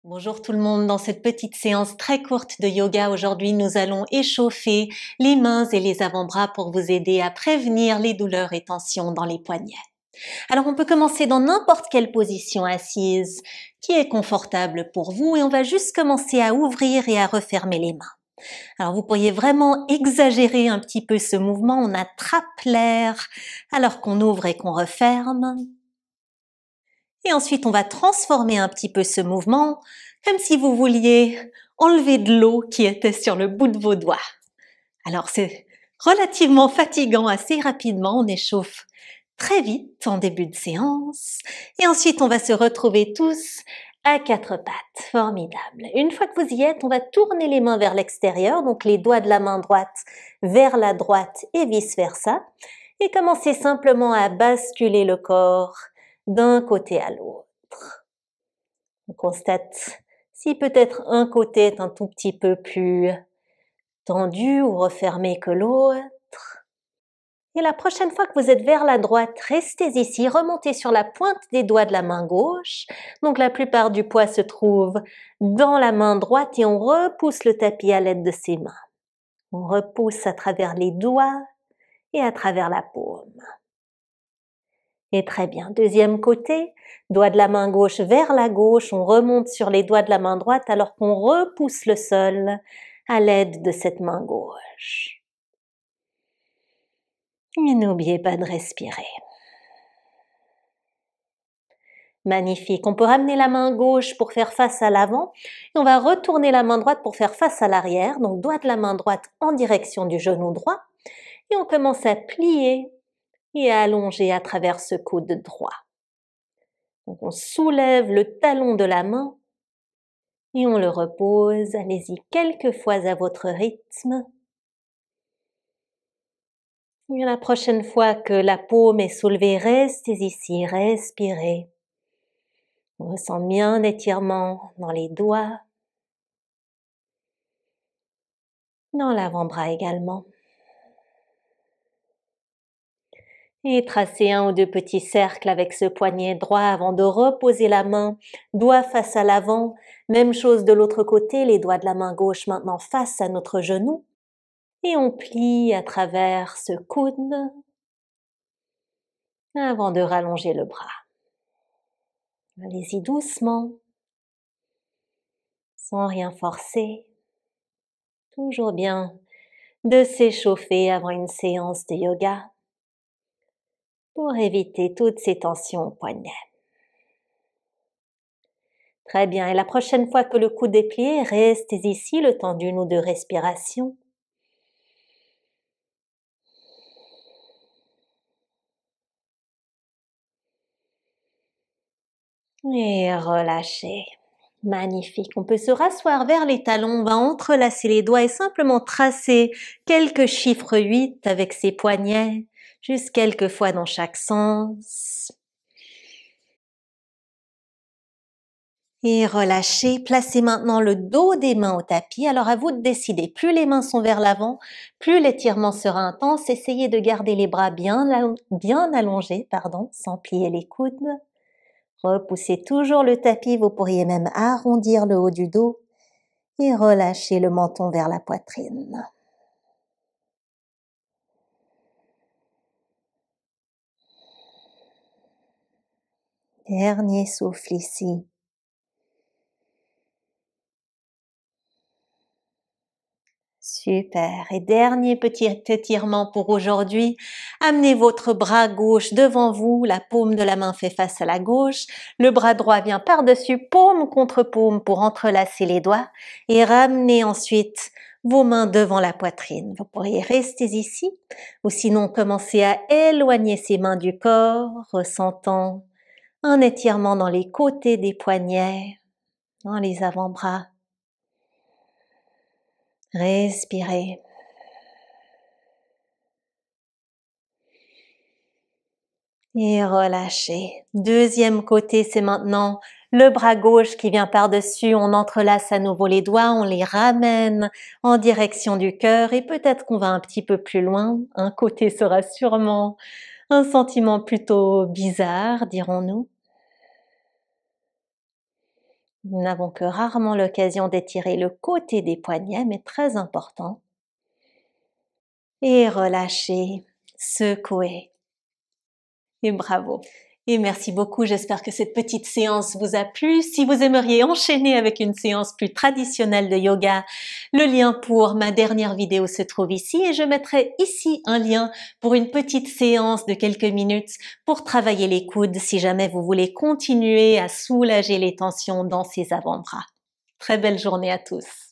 Bonjour tout le monde, dans cette petite séance très courte de yoga, aujourd'hui nous allons échauffer les mains et les avant-bras pour vous aider à prévenir les douleurs et tensions dans les poignets. Alors on peut commencer dans n'importe quelle position assise qui est confortable pour vous et on va juste commencer à ouvrir et à refermer les mains. Alors vous pourriez vraiment exagérer un petit peu ce mouvement, on attrape l'air alors qu'on ouvre et qu'on referme. Et ensuite, on va transformer un petit peu ce mouvement, comme si vous vouliez enlever de l'eau qui était sur le bout de vos doigts. Alors c'est relativement fatigant assez rapidement, on échauffe très vite en début de séance. Et ensuite, on va se retrouver tous à quatre pattes. Formidable. Une fois que vous y êtes, on va tourner les mains vers l'extérieur, donc les doigts de la main droite vers la droite et vice-versa. Et commencer simplement à basculer le corps d'un côté à l'autre. On constate si peut-être un côté est un tout petit peu plus tendu ou refermé que l'autre. Et la prochaine fois que vous êtes vers la droite, restez ici, remontez sur la pointe des doigts de la main gauche. Donc la plupart du poids se trouve dans la main droite et on repousse le tapis à l'aide de ses mains. On repousse à travers les doigts et à travers la paume. Et très bien. Deuxième côté, doigt de la main gauche vers la gauche, on remonte sur les doigts de la main droite alors qu'on repousse le sol à l'aide de cette main gauche. Et n'oubliez pas de respirer. Magnifique. On peut ramener la main gauche pour faire face à l'avant et on va retourner la main droite pour faire face à l'arrière. Donc doigt de la main droite en direction du genou droit et on commence à plier et à allonger à travers ce coude droit. Donc on soulève le talon de la main et on le repose. Allez-y quelques fois à votre rythme. Et la prochaine fois que la paume est soulevée, restez ici, respirez. On ressent bien l'étirement dans les doigts, dans l'avant-bras également. Et tracez un ou deux petits cercles avec ce poignet droit avant de reposer la main, doigt face à l'avant. Même chose de l'autre côté, les doigts de la main gauche maintenant face à notre genou. Et on plie à travers ce coude avant de rallonger le bras. Allez-y doucement, sans rien forcer. Toujours bien de s'échauffer avant une séance de yoga pour éviter toutes ces tensions au poignet. Très bien, et la prochaine fois que le coude est plié, restez ici le temps d'une ou deux respirations. Et relâchez. Magnifique. On peut se rasseoir vers les talons, on va entrelacer les doigts et simplement tracer quelques chiffres 8 avec ses poignets, juste quelques fois dans chaque sens. Et relâchez. Placez maintenant le dos des mains au tapis. Alors à vous de décider. Plus les mains sont vers l'avant, plus l'étirement sera intense. Essayez de garder les bras bien allongés, sans plier les coudes. Repoussez toujours le tapis, vous pourriez même arrondir le haut du dos et relâchez le menton vers la poitrine. Dernier souffle ici. Super. Et dernier petit étirement pour aujourd'hui. Amenez votre bras gauche devant vous, la paume de la main fait face à la gauche, le bras droit vient par-dessus, paume contre paume pour entrelacer les doigts et ramenez ensuite vos mains devant la poitrine. Vous pourriez rester ici ou sinon commencer à éloigner ces mains du corps, ressentant un étirement dans les côtés des poignets, dans les avant-bras. Respirez. Et relâchez. Deuxième côté, c'est maintenant le bras gauche qui vient par-dessus. On entrelace à nouveau les doigts, on les ramène en direction du cœur et peut-être qu'on va un petit peu plus loin. Un côté sera sûrement un sentiment plutôt bizarre, dirons-nous. Nous n'avons que rarement l'occasion d'étirer le côté des poignets, mais très important. Et relâchez, secouez. Et bravo. Et merci beaucoup, j'espère que cette petite séance vous a plu. Si vous aimeriez enchaîner avec une séance plus traditionnelle de yoga, le lien pour ma dernière vidéo se trouve ici et je mettrai ici un lien pour une petite séance de quelques minutes pour travailler les coudes si jamais vous voulez continuer à soulager les tensions dans ces avant-bras. Très belle journée à tous.